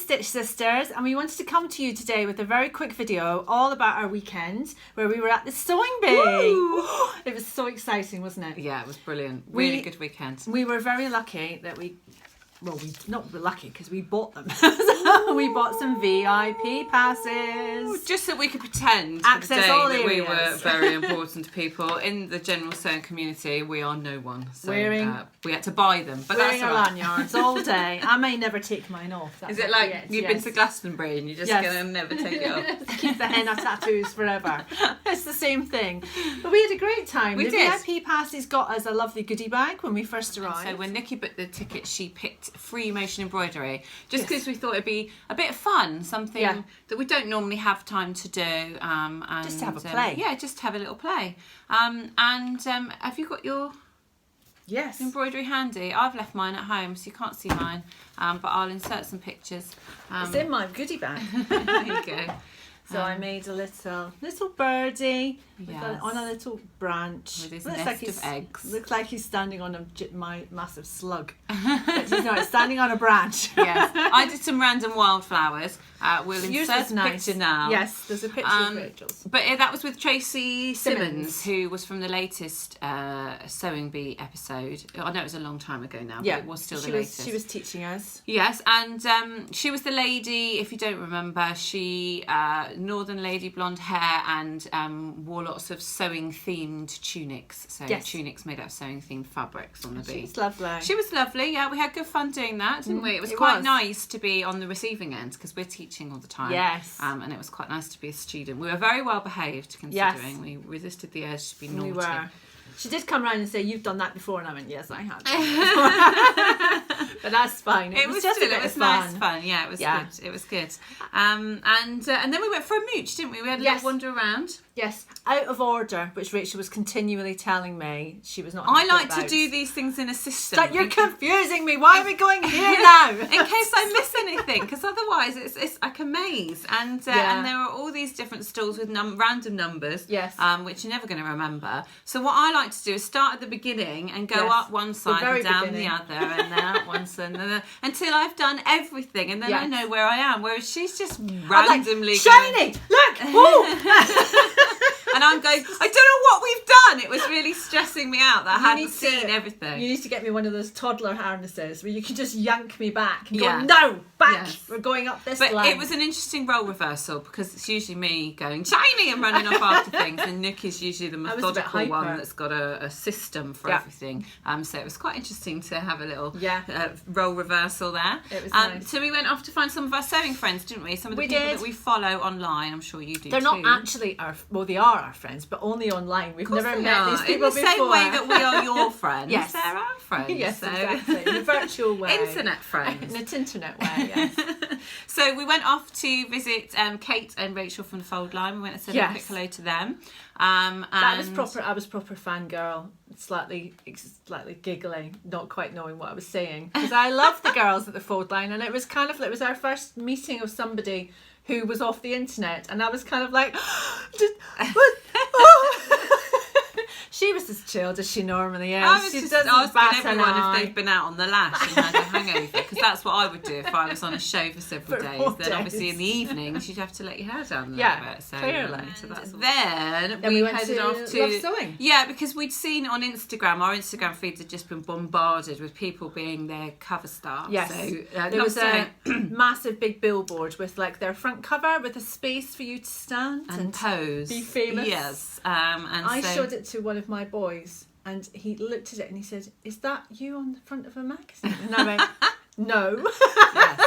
Stitch Sisters, and we wanted to come to you today with a very quick video all about our weekend where we were at the sewing bee. It was so exciting, wasn't it? Yeah, it was brilliant. Really good weekend. We were very lucky that we not lucky because we bought them. So we bought some VIP passes. Just so we could pretend Access for all the day that we areas. were very important to people. In the general sewing community, we are no one. So we had to buy them. But wearing that's our all right. lanyards all day. I may never take mine off. Is it like you've been to Glastonbury and you're just going to never take it off? Keep the henna tattoos forever. It's the same thing. But we had a great time. We the did. VIP passes got us a lovely goodie bag when we first arrived. So when Nikki booked the ticket, she picked free motion embroidery just because we thought it'd be a bit of fun, something that we don't normally have time to do. And, just to have a play. Yeah, just to have a little play. Have you got your embroidery handy? I've left mine at home, so you can't see mine, but I'll insert some pictures. It's in my goodie bag. There you go. So I made a little birdie on a little branch. With his nest of eggs. Looks like he's standing on my massive slug. But he's not, standing on a branch. Yes. I did some random wildflowers. We'll insert a picture now. Yes, there's a picture of Rachel's. But that was with Tracy Simmons, who was from the latest Sewing Bee episode. I know it was a long time ago now, but it was still the latest. She was teaching us. Yes, and she was the lady, if you don't remember, she northern lady, blonde hair, and wore lots of sewing themed tunics. So tunics made out of sewing themed fabrics on the bee. She was lovely. She was lovely. Yeah, we had good fun doing that, didn't we? It was quite nice to be on the receiving end because we're teaching all the time. Yes. And it was quite nice to be a student. We were very well behaved considering. We resisted the urge to be naughty. We were. She did come round and say, "You've done that before," and I went, "Yes, I have." But that's fine. It was just a bit of fun. Nice fun. Yeah, it was good. It was good. And then we went for a mooch, didn't we? We had a little wander around. Yes, out of order, which Rachel was continually telling me she was not. I like to do these things in a system. Like, you're confusing me. Why are we going here now? In case I miss anything, because otherwise it's like a maze. And there are all these different stalls with random numbers. Yes. Which you're never going to remember. So what I like to do is start at the beginning and go up one side and down the other, and then up one side and then until I've done everything, and then I know where I am. Whereas she's just randomly shiny. Look. And I'm going, I don't know what we've done. It was really stressing me out that I hadn't seen everything. You need to get me one of those toddler harnesses where you can just yank me back and go, no, back. Yes. We're going up this line. But it was an interesting role reversal because it's usually me going, shiny, and running off after things. And Nick is usually the methodical one that's got a system for everything. So it was quite interesting to have a little role reversal there. It was nice. So we went off to find some of our sewing friends, didn't we? Some of the people that we follow online. I'm sure you do too. They're not actually they are our friends, but only online. We've never met these people before. In the same way that we are your friends. Yes. They're our friends. Yes, exactly. In a virtual way. Internet friends. In an internet way, yes. So we went off to visit Kate and Rachel from the Fold Line. We went and said a quick hello to them. That was proper. I was proper fangirl, slightly giggling, not quite knowing what I was saying, because I love the girls at the Fold Line, and it was our first meeting of somebody who was off the internet, and I was kind of like, she was as chilled as she normally is. I was just asking everyone if they've been out on the lash and had a hangover, because that's what I would do if I was on a show for several days. Then obviously in the evenings you'd have to let your hair down a little bit. So, clearly. So then we headed off to Love Sewing. Yeah, because we'd seen on Instagram, our Instagram feeds had just been bombarded with people being their cover stars. Yes, so, there was a massive big billboard with like their front cover with a space for you to stand and pose, be famous. Yes, and I showed it to one of my boys, and he looked at it and he said, "Is that you on the front of a magazine?" And I went, "No." Yes.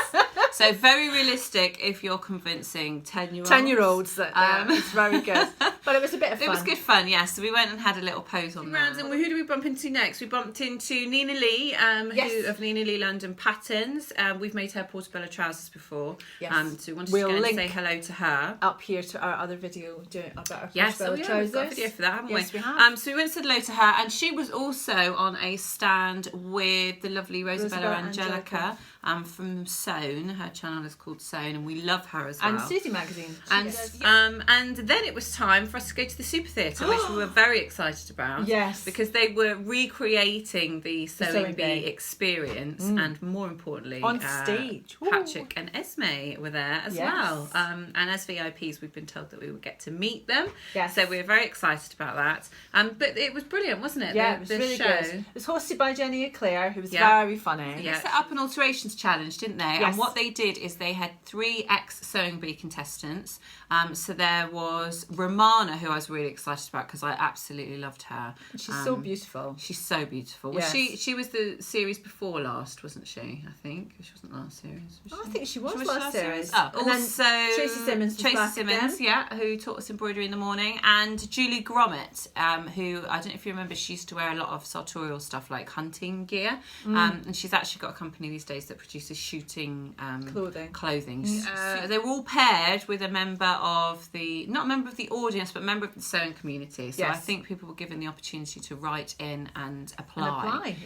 So very realistic if you're convincing 10-year-olds. 10-year-olds. It's very good. But it was a bit of fun. It was good fun, yes. So we went and had a little pose on that. And who did we bump into next? We bumped into Nina Lee, who of Nina Lee London Patterns. We've made her portobello trousers before. Yes. So we wanted to go and say hello to her. Up here to our other video doing about our portobello trousers. We've got a video for that, haven't we? Yes, we have. So we went and said hello to her, and she was also on a stand with the lovely Rosabella Angelica. from Sewn. Her channel is called Sewn, and we love her as well. And Susie Magazine. And then it was time for us to go to the Super Theatre, which we were very excited about. Yes. Because they were recreating the Sewing Bee experience, and more importantly, on stage. Patrick and Esme were there as well. And as VIPs, we've been told that we would get to meet them. Yes. So we were very excited about that. But it was brilliant, wasn't it? Yeah, it was really good. It was hosted by Jenny Eclair, who was very funny. Yeah. They set up an alterations challenge, didn't they? Yes. And what they did is they had 3 ex-Sewing Bee contestants. So there was Romana, who I was really excited about because I absolutely loved her. She's so beautiful. She's so beautiful. Yes. She was the series before last, wasn't she? I think she wasn't last series. I think she was last series. Oh, and also Tracy Simmons, who taught us embroidery in the morning, and Julie Gromit, who I don't know if you remember, she used to wear a lot of sartorial stuff like hunting gear, and she's actually got a company these days that produces shooting clothing. They were all paired with a member of not a member of the audience, but a member of the sewing community. So I think people were given the opportunity to write in and apply.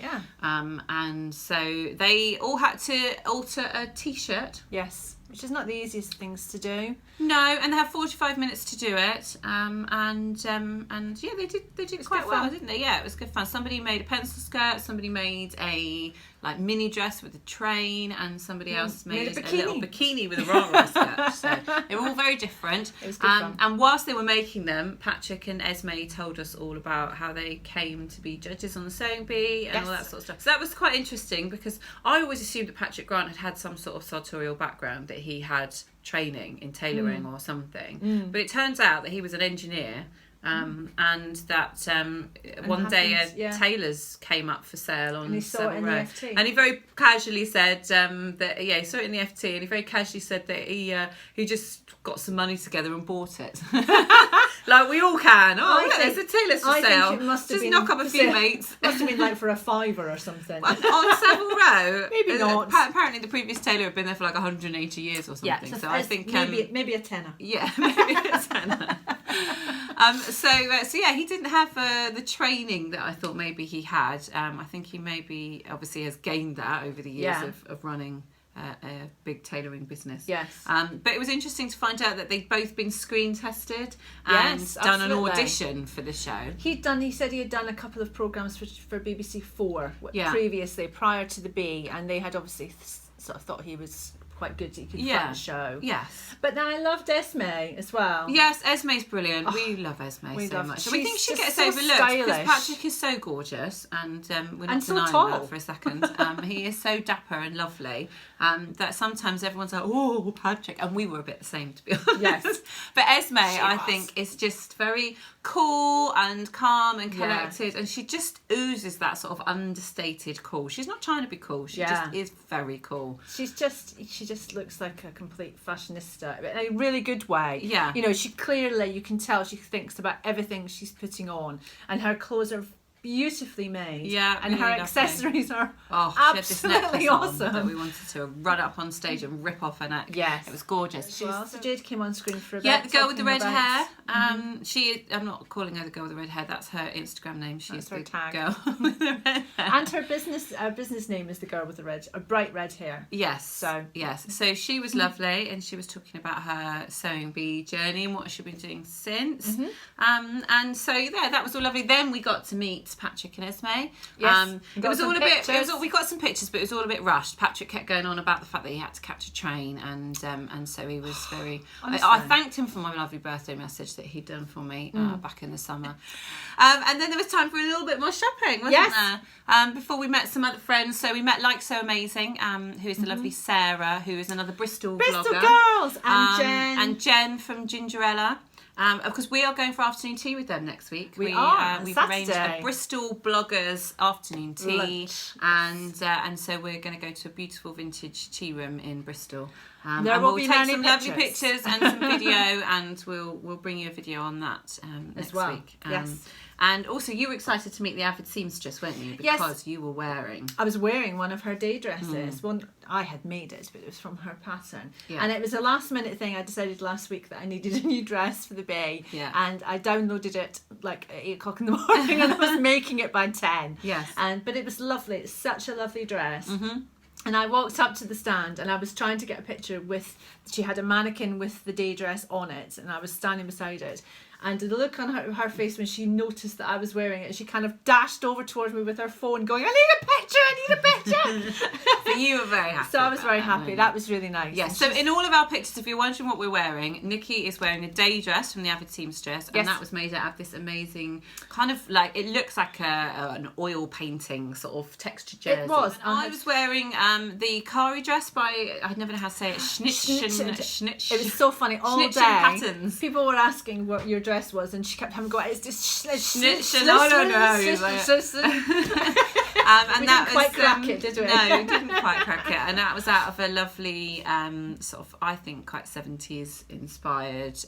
And so they all had to alter a t-shirt. Yes, which is not the easiest things to do. No, and they had 45 minutes to do it. And yeah, they did quite well, didn't they? Yeah, it was good fun. Somebody made a pencil skirt, somebody made a mini dress with a train, and somebody else made a little bikini with a rah-rah skirt. So they were all very different. It was good fun. And whilst they were making them, Patrick and Esme told us all about how they came to be judges on the Sewing Bee and all that sort of stuff. So that was quite interesting, because I always assumed that Patrick Grant had some sort of sartorial background, that he had training in tailoring or something. But it turns out that he was an engineer. And that one day tailors came up for sale on Savile Row, and he very casually said that he saw it in the FT, and he very casually said that he just got some money together and bought it. Like we all can. There's a tailor's for sale. Think it must have just knock up a few mates. Must have been like for a £5 or something. On Savile Row. Maybe not. Apparently the previous tailor had been there for like 180 years or something. Yeah, so I think maybe a tenner. Yeah, maybe a tenner. So he didn't have the training that I thought maybe he had. I think he maybe obviously has gained that over the years of running a big tailoring business. Yes. But it was interesting to find out that they'd both been screen tested and done an audition for the show. He said he had done a couple of programmes for BBC 4 previously, prior to the Bee, and they had obviously sort of thought he was quite good, he could front the show. Yes. But then I loved Esme as well. Yes, Esme's brilliant. We love Esme so much. We think she gets overlooked because Patrick is so gorgeous, and we're not denying that for a second. He is so dapper and lovely that sometimes everyone's like, oh, Patrick. And we were a bit the same, to be honest. Yes. But Esme, I think, is just very cool and calm and collected, and she just oozes that sort of understated cool. She's not trying to be cool. She just is very cool. She just looks like a complete fashionista in a really good way. Yeah. You know, you can tell she thinks about everything she's putting on, and her clothes are beautifully made. Yeah, and really her lovely. accessories are absolutely awesome. That we wanted to run up on stage and rip off her neck. Yes, it was gorgeous. So Jade came on screen for a bit. Yeah, the girl with the red hair. I'm not calling her the girl with the red hair. That's her Instagram name. She's the girl with the red hair. And her business name is the girl with the bright red hair. Yes. So she was lovely, and she was talking about her Sewing Bee journey and what she's been doing since. And so that was all lovely. Then we got to meet Patrick and Esme. Yes, it was all a bit. We got some pictures, but it was all a bit rushed. Patrick kept going on about the fact that he had to catch a train, and so he was very. I thanked him for my lovely birthday message that he'd done for me back in the summer. And then there was time for a little bit more shopping, wasn't there? Before we met some other friends. So we met Like So Amazing, who is the lovely Sarah, who is another Bristol blogger. Girls, and Jen from Gingerella. Because we are going for afternoon tea with them next week. We've arranged a Bristol bloggers afternoon tea, and so we're going to go to a beautiful vintage tea room in Bristol. There will be take some lovely pictures and some video, and we'll bring you a video on that next week. Yes. And also, you were excited to meet the avid seamstress, weren't you? Because you were wearing. I was wearing one of her day dresses. One I had made it, but it was from her pattern. Yeah. And it was a last minute thing. I decided last week that I needed a new dress for the Bay. Yeah. And I downloaded it like at 8 o'clock in the morning, and I was making it by 10. Yes. But it was lovely. It's such a lovely dress. And I walked up to the stand and I was trying to get a picture with, she had a mannequin with the day dress on it, and I was standing beside it. And the look on her face when she noticed that I was wearing it, she kind of dashed over towards me with her phone going, I need a picture, I need a picture. So you were very happy. So I was very happy. That was really nice. Yes, so in all of our pictures, if you're wondering what we're wearing, Nikki is wearing a day dress from the Avid Seamstress, and that was made out of this amazing kind of like, it looks like an oil painting sort of textured jersey. It was. I was wearing the Kari dress by, I never know how to say it, Schnitchen. It was so funny. All day, Patterns. people were asking what your dress was, and she kept having to go, it's just Schnitchen. I don't know. And we that didn't quite crack it, did we? No, we didn't quite crack it. And that was out of a lovely sort of, I think, quite 70s inspired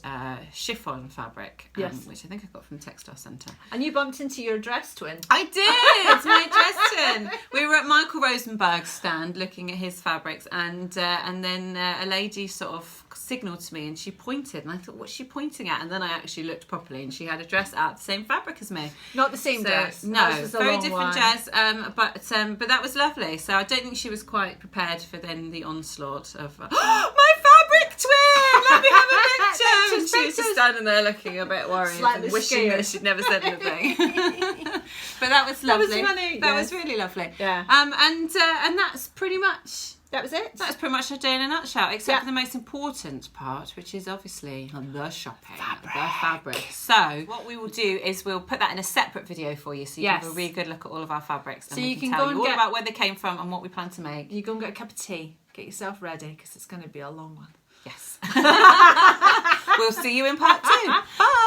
chiffon fabric, which I think I got from the Textile Centre. And you bumped into your dress twin. I did! My dress twin. We were at Michael Rosenberg's stand looking at his fabrics, and then a lady sort of signalled to me and she pointed, and I thought, what's she pointing at? And then I actually looked properly, and she had a dress out of the same fabric as me. Not the same dress. No, very different dress. But that was lovely. So I don't think she was quite prepared for then the onslaught of my fabric twin. Let me have a picture. And she was just standing there looking a bit worried, and wishing that she'd never said anything. But that was lovely. That was funny. That was really lovely. Yeah. And that's pretty much. That was it. That's pretty much a day in a nutshell, except for the most important part, which is obviously the shopping, the fabric. So what we will do is we'll put that in a separate video for you, so you can have a really good look at all of our fabrics, and we can tell you all about where they came from and what we plan to make. You go and get a cup of tea, get yourself ready, because it's going to be a long one. Yes. We'll see you in part 2. Bye.